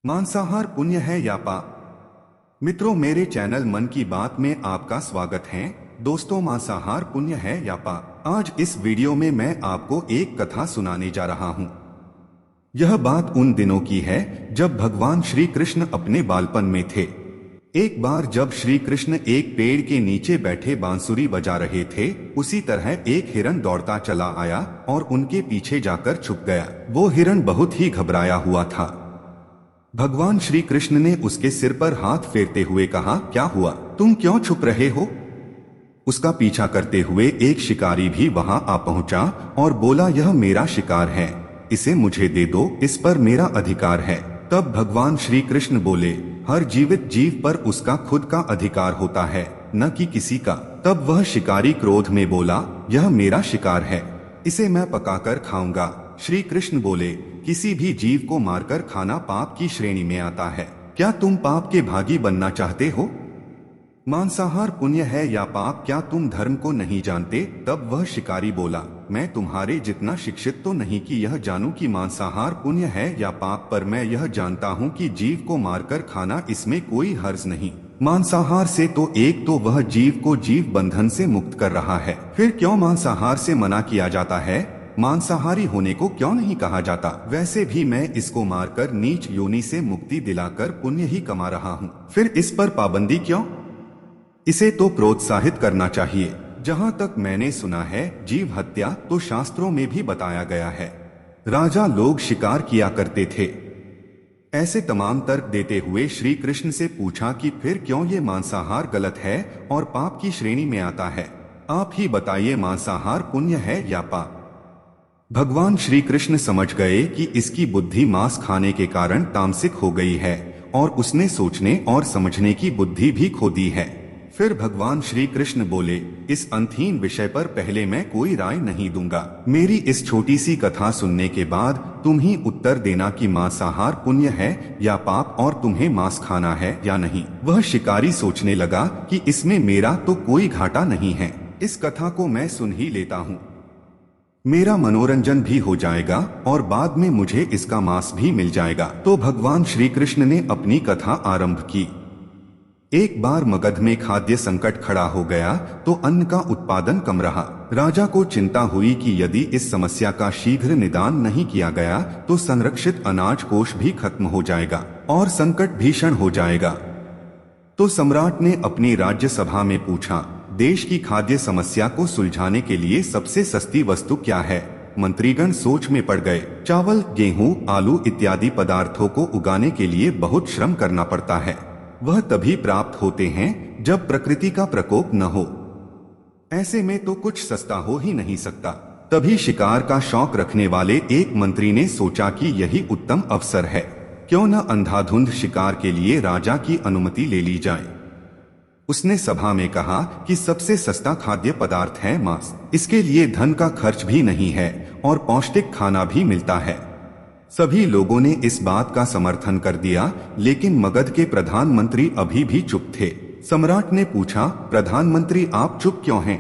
मांसाहार पुण्य है या पाप। मित्रों, मेरे चैनल मन की बात में आपका स्वागत है। दोस्तों, मांसाहार पुण्य है या पाप। आज इस वीडियो में मैं आपको एक कथा सुनाने जा रहा हूँ। यह बात उन दिनों की है जब भगवान श्री कृष्ण अपने बालपन में थे। एक बार जब श्री कृष्ण एक पेड़ के नीचे बैठे बांसुरी बजा रहे थे, उसी तरह एक हिरन दौड़ता चला आया और उनके पीछे जाकर छुप गया। वो हिरन बहुत ही घबराया हुआ था। भगवान श्री कृष्ण ने उसके सिर पर हाथ फेरते हुए कहा, क्या हुआ, तुम क्यों छुप रहे हो? उसका पीछा करते हुए एक शिकारी भी वहां आ पहुंचा और बोला, यह मेरा शिकार है, इसे मुझे दे दो, इस पर मेरा अधिकार है। तब भगवान श्री कृष्ण बोले, हर जीवित जीव पर उसका खुद का अधिकार होता है, न कि किसी का। तब वह शिकारी क्रोध में बोला, यह मेरा शिकार है, इसे मैं पकाकर खाऊंगा। श्री कृष्ण बोले, किसी भी जीव को मारकर खाना पाप की श्रेणी में आता है। क्या तुम पाप के भागी बनना चाहते हो? मांसाहार पुण्य है या पाप, क्या तुम धर्म को नहीं जानते? तब वह शिकारी बोला, मैं तुम्हारे जितना शिक्षित तो नहीं कि यह जानूं कि मांसाहार पुण्य है या पाप, पर मैं यह जानता हूं कि जीव को मारकर खाना, इसमें कोई हर्ज नहीं। मांसाहार से तो एक तो वह जीव को जीव बंधन से मुक्त कर रहा है, फिर क्यों मांसाहार से मना किया जाता है? मांसाहारी होने को क्यों नहीं कहा जाता? वैसे भी मैं इसको मारकर नीच योनि से मुक्ति दिलाकर पुण्य ही कमा रहा हूँ, फिर इस पर पाबंदी क्यों? इसे तो प्रोत्साहित करना चाहिए। जहाँ तक मैंने सुना है, जीव हत्या तो शास्त्रों में भी बताया गया है। राजा लोग शिकार किया करते थे। ऐसे तमाम तर्क देते हुए श्री कृष्ण से पूछा कि फिर क्यों ये मांसाहार गलत है और पाप की श्रेणी में आता है? आप ही बताइए, मांसाहार पुण्य है या पाप? भगवान श्री कृष्ण समझ गए कि इसकी बुद्धि मांस खाने के कारण तामसिक हो गई है और उसने सोचने और समझने की बुद्धि भी खो दी है। फिर भगवान श्री कृष्ण बोले, इस अंतहीन विषय पर पहले मैं कोई राय नहीं दूंगा। मेरी इस छोटी सी कथा सुनने के बाद तुम ही उत्तर देना कि मांसाहार पुण्य है या पाप और तुम्हें मांस खाना है या नहीं। वह शिकारी सोचने लगा कि इसमें मेरा तो कोई घाटा नहीं है, इस कथा को मैं सुन ही लेता हूँ, मेरा मनोरंजन भी हो जाएगा और बाद में मुझे इसका मांस भी मिल जाएगा। तो भगवान श्री कृष्ण ने अपनी कथा आरंभ की। एक बार मगध में खाद्य संकट खड़ा हो गया तो अन्न का उत्पादन कम रहा। राजा को चिंता हुई कि यदि इस समस्या का शीघ्र निदान नहीं किया गया तो संरक्षित अनाज कोष भी खत्म हो जाएगा और संकट भीषण हो जाएगा। तो सम्राट ने अपनी राज्य सभा में पूछा, देश की खाद्य समस्या को सुलझाने के लिए सबसे सस्ती वस्तु क्या है? मंत्रीगण सोच में पड़ गए। चावल, गेहूं, आलू इत्यादि पदार्थों को उगाने के लिए बहुत श्रम करना पड़ता है। वह तभी प्राप्त होते हैं जब प्रकृति का प्रकोप न हो। ऐसे में तो कुछ सस्ता हो ही नहीं सकता। तभी शिकार का शौक रखने वाले एक मंत्री ने सोचा कि यही उत्तम अवसर है, क्यों न अंधाधुंध शिकार के लिए राजा की अनुमति ले ली जाए। उसने सभा में कहा कि सबसे सस्ता खाद्य पदार्थ है मांस। इसके लिए धन का खर्च भी नहीं है और पौष्टिक खाना भी मिलता है। सभी लोगों ने इस बात का समर्थन कर दिया, लेकिन मगध के प्रधानमंत्री अभी भी चुप थे। सम्राट ने पूछा, प्रधानमंत्री आप चुप क्यों हैं?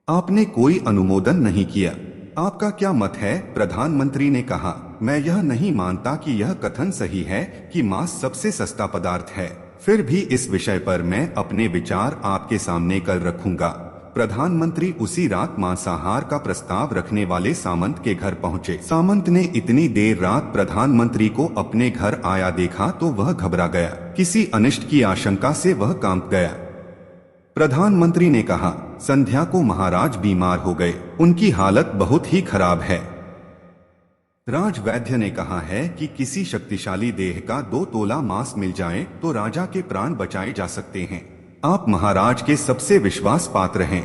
आपने कोई अनुमोदन नहीं किया, आपका क्या मत है? प्रधानमंत्री ने कहा, मैं यह नहीं मानता कि यह कथन सही है कि मांस सबसे सस्ता पदार्थ है, फिर भी इस विषय पर मैं अपने विचार आपके सामने कल रखूंगा। प्रधानमंत्री उसी रात मांसाहार का प्रस्ताव रखने वाले सामंत के घर पहुंचे। सामंत ने इतनी देर रात प्रधानमंत्री को अपने घर आया देखा तो वह घबरा गया। किसी अनिष्ट की आशंका से वह कांप गया। प्रधानमंत्री ने कहा, संध्या को महाराज बीमार हो गए, उनकी हालत बहुत ही खराब है। राजवैद्य ने कहा है कि किसी शक्तिशाली देह का 2 तोला मांस मिल जाए तो राजा के प्राण बचाए जा सकते हैं। आप महाराज के सबसे विश्वास पात्र हैं,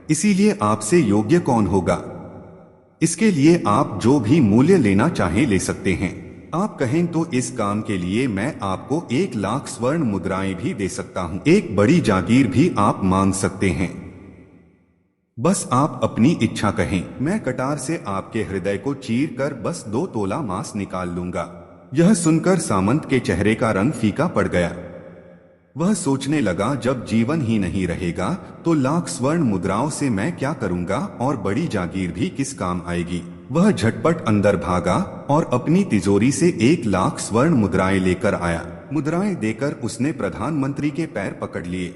इसीलिए आपसे योग्य कौन होगा? इसके लिए आप जो भी मूल्य लेना चाहें ले सकते हैं। आप कहें तो इस काम के लिए मैं आपको 1 लाख स्वर्ण मुद्राएं भी दे सकता हूँ। एक बड़ी जागीर भी आप मांग सकते हैं। बस आप अपनी इच्छा कहें, मैं कटार से आपके हृदय को चीर कर बस 2 तोला मांस निकाल लूंगा। यह सुनकर सामंत के चेहरे का रंग फीका पड़ गया। वह सोचने लगा, जब जीवन ही नहीं रहेगा तो लाख स्वर्ण मुद्राओं से मैं क्या करूंगा और बड़ी जागीर भी किस काम आएगी। वह झटपट अंदर भागा और अपनी तिजोरी से 1 लाख स्वर्ण मुद्राएं लेकर आया। मुद्राएं देकर उसने प्रधानमंत्री के पैर पकड़ लिए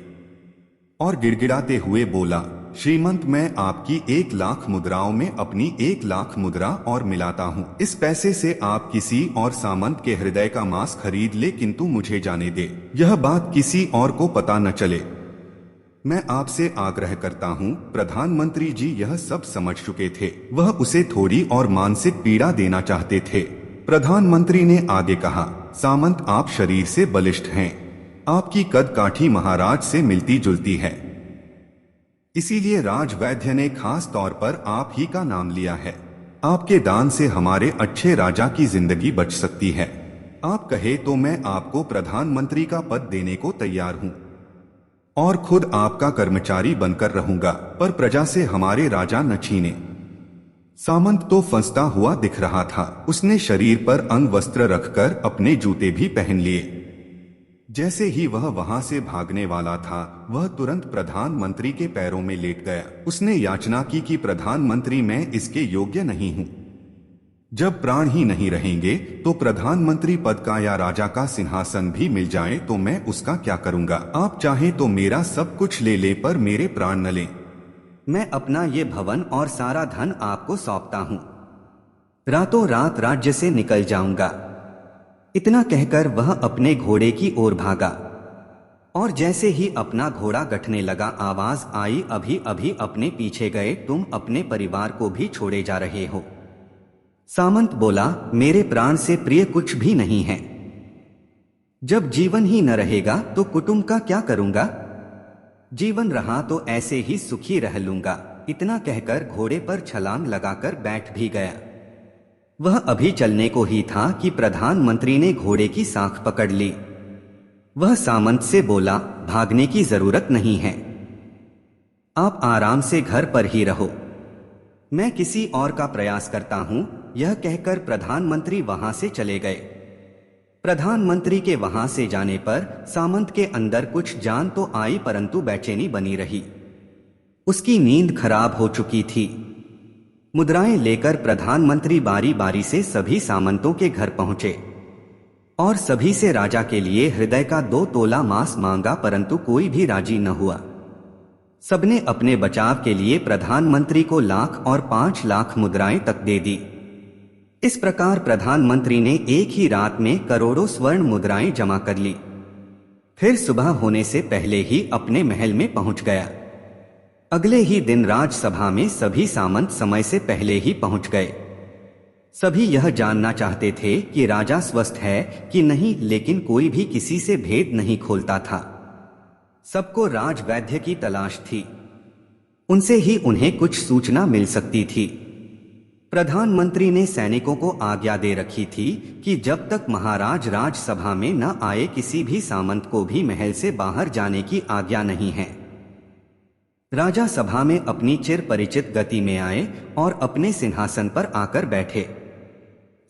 और गिड़गिड़ाते हुए बोला, श्रीमंत, मैं आपकी 1 लाख मुद्राओं में अपनी 1 लाख मुद्रा और मिलाता हूँ। इस पैसे से आप किसी और सामंत के हृदय का मांस खरीद ले, किंतु मुझे जाने दे, यह बात किसी और को पता न चले। मैं आपसे आग्रह करता हूँ। प्रधानमंत्री जी यह सब समझ चुके थे। वह उसे थोड़ी और मानसिक पीड़ा देना चाहते थे। प्रधानमंत्री ने आगे कहा, सामंत, आप शरीर से बलिष्ठ हैं। आपकी कद काठी महाराज से मिलती जुलती है, इसीलिए राजवैद्य ने खास तौर पर आप ही का नाम लिया है। आपके दान से हमारे अच्छे राजा की जिंदगी बच सकती है। आप कहे तो मैं आपको प्रधानमंत्री का पद देने को तैयार हूँ और खुद आपका कर्मचारी बनकर रहूंगा, पर प्रजा से हमारे राजा न छीने। सामंत तो फंसता हुआ दिख रहा था। उसने शरीर पर अंग वस्त्र रखकर अपने जूते भी पहन लिए। जैसे ही वह वहां से भागने वाला था, वह तुरंत प्रधानमंत्री के पैरों में लेट गया। उसने याचना की कि प्रधानमंत्री, मैं इसके योग्य नहीं हूं। जब प्राण ही नहीं रहेंगे तो प्रधानमंत्री पद का या राजा का सिंहासन भी मिल जाए तो मैं उसका क्या करूंगा। आप चाहे तो मेरा सब कुछ ले ले, पर मेरे प्राण न लें। मैं अपना ये भवन और सारा धन आपको सौंपता हूं। रातों रात राज्य से निकल जाऊंगा। इतना कहकर वह अपने घोड़े की ओर भागा और जैसे ही अपना घोड़ा गठने लगा, आवाज आई, अभी अभी अपने पीछे गए तुम अपने परिवार को भी छोड़े जा रहे हो। सामंत बोला, मेरे प्राण से प्रिय कुछ भी नहीं है। जब जीवन ही न रहेगा तो कुटुंब का क्या करूंगा। जीवन रहा तो ऐसे ही सुखी रह लूंगा। इतना कहकर घोड़े पर छलांग लगाकर बैठ भी गया। वह अभी चलने को ही था कि प्रधानमंत्री ने घोड़े की साख पकड़ ली। वह सामंत से बोला, भागने की जरूरत नहीं है, आप आराम से घर पर ही रहो, मैं किसी और का प्रयास करता हूं। यह कहकर प्रधानमंत्री वहां से चले गए। प्रधानमंत्री के वहां से जाने पर सामंत के अंदर कुछ जान तो आई, परंतु बेचैनी बनी रही। उसकी नींद खराब हो चुकी थी। मुद्राएं लेकर प्रधानमंत्री बारी बारी से सभी सामंतों के घर पहुंचे और सभी से राजा के लिए हृदय का 2 तोला मांस मांगा, परंतु कोई भी राजी न हुआ। सबने अपने बचाव के लिए प्रधानमंत्री को 1,00,000 और 5 लाख मुद्राएं तक दे दी। इस प्रकार प्रधानमंत्री ने एक ही रात में करोड़ों स्वर्ण मुद्राएं जमा कर ली। फिर सुबह होने से पहले ही अपने महल में पहुंच गया। अगले ही दिन राजसभा में सभी सामंत समय से पहले ही पहुंच गए। सभी यह जानना चाहते थे कि राजा स्वस्थ है कि नहीं, लेकिन कोई भी किसी से भेद नहीं खोलता था। सबको राजवैद्य की तलाश थी। उनसे ही उन्हें कुछ सूचना मिल सकती थी। प्रधानमंत्री ने सैनिकों को आज्ञा दे रखी थी कि जब तक महाराज राजसभा में न आए, किसी भी सामंत को भी महल से बाहर जाने की आज्ञा नहीं है। राजा सभा में अपनी चिर परिचित गति में आए और अपने सिंहासन पर आकर बैठे।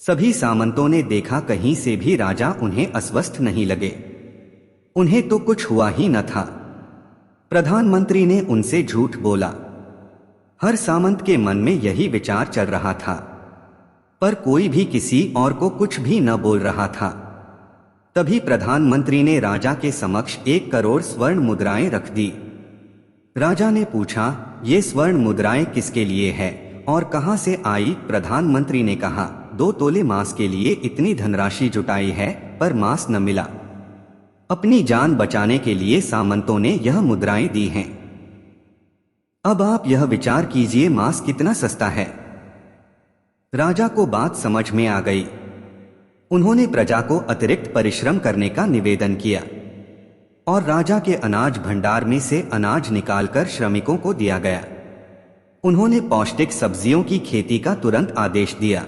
सभी सामंतों ने देखा, कहीं से भी राजा उन्हें अस्वस्थ नहीं लगे। उन्हें तो कुछ हुआ ही न था। प्रधानमंत्री ने उनसे झूठ बोला। हर सामंत के मन में यही विचार चल रहा था, पर कोई भी किसी और को कुछ भी न बोल रहा था। तभी प्रधानमंत्री ने राजा के समक्ष 1 करोड़ स्वर्ण मुद्राएं रख दी। राजा ने पूछा, ये स्वर्ण मुद्राएं किसके लिए है और कहां से आई। प्रधानमंत्री ने कहा, 2 तोले मांस के लिए इतनी धनराशि जुटाई है, पर मांस न मिला। अपनी जान बचाने के लिए सामंतों ने यह मुद्राएं दी हैं। अब आप यह विचार कीजिए, मांस कितना सस्ता है। राजा को बात समझ में आ गई। उन्होंने प्रजा को अतिरिक्त परिश्रम करने का निवेदन किया और राजा के अनाज भंडार में से अनाज निकालकर श्रमिकों को दिया गया। उन्होंने पौष्टिक सब्जियों की खेती का तुरंत आदेश दिया।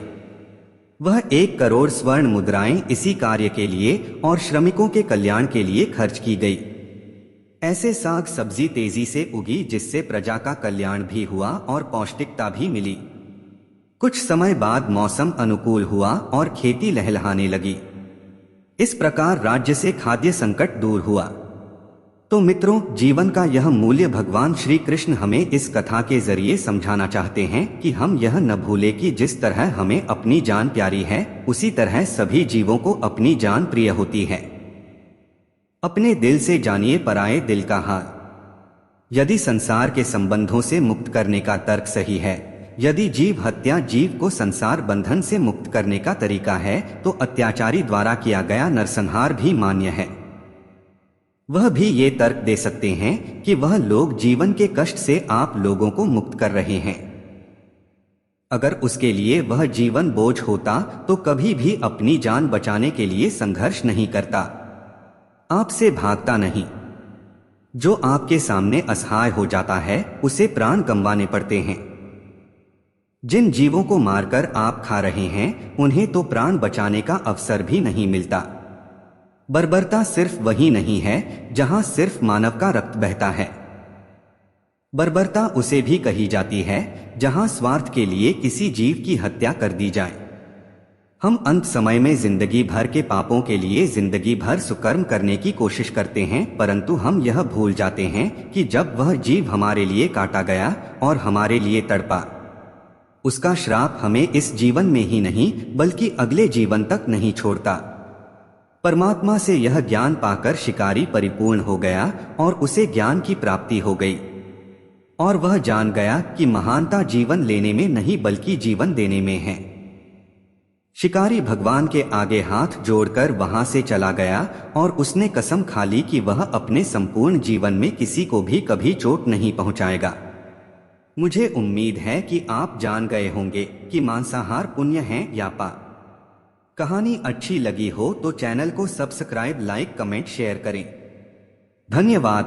वह 1 करोड़ स्वर्ण मुद्राएं इसी कार्य के लिए और श्रमिकों के कल्याण के लिए खर्च की गई। ऐसे साग सब्जी तेजी से उगी, जिससे प्रजा का कल्याण भी हुआ और पौष्टिकता भी मिली। कुछ समय बाद मौसम अनुकूल हुआ और खेती लहलहाने लगी। इस प्रकार राज्य से खाद्य संकट दूर हुआ। तो मित्रों, जीवन का यह मूल्य भगवान श्री कृष्ण हमें इस कथा के जरिए समझाना चाहते हैं कि हम यह न भूले कि जिस तरह हमें अपनी जान प्यारी है, उसी तरह सभी जीवों को अपनी जान प्रिय होती है। अपने दिल से जानिए पराये दिल का हाल। यदि संसार के संबंधों से मुक्त करने का तर्क सही है, यदि जीव हत्या जीव को संसार बंधन से मुक्त करने का तरीका है, तो अत्याचारी द्वारा किया गया नरसंहार भी मान्य है। वह भी ये तर्क दे सकते हैं कि वह लोग जीवन के कष्ट से आप लोगों को मुक्त कर रहे हैं। अगर उसके लिए वह जीवन बोझ होता तो कभी भी अपनी जान बचाने के लिए संघर्ष नहीं करता, आपसे भागता नहीं। जो आपके सामने असहाय हो जाता है उसे प्राण गंवाने पड़ते हैं। जिन जीवों को मारकर आप खा रहे हैं उन्हें तो प्राण बचाने का अवसर भी नहीं मिलता। बर्बरता सिर्फ वही नहीं है जहां सिर्फ मानव का रक्त बहता है। बर्बरता उसे भी कही जाती है जहां स्वार्थ के लिए किसी जीव की हत्या कर दी जाए। हम अंत समय में जिंदगी भर के पापों के लिए जिंदगी भर सुकर्म करने की कोशिश करते हैं, परंतु हम यह भूल जाते हैं कि जब वह जीव हमारे लिए काटा गया और हमारे लिए तड़पा, उसका श्राप हमें इस जीवन में ही नहीं बल्कि अगले जीवन तक नहीं छोड़ता। परमात्मा से यह ज्ञान पाकर शिकारी परिपूर्ण हो गया और उसे ज्ञान की प्राप्ति हो गई, और वह जान गया कि महानता जीवन लेने में नहीं बल्कि जीवन देने में है। शिकारी भगवान के आगे हाथ जोड़कर वहां से चला गया और उसने कसम खा ली कि वह अपने संपूर्ण जीवन में किसी को भी कभी चोट नहीं पहुंचाएगा। मुझे उम्मीद है कि आप जान गए होंगे कि मांसाहार पुण्य है या पाप। कहानी अच्छी लगी हो तो चैनल को सब्सक्राइब, लाइक, कमेंट, शेयर करें। धन्यवाद।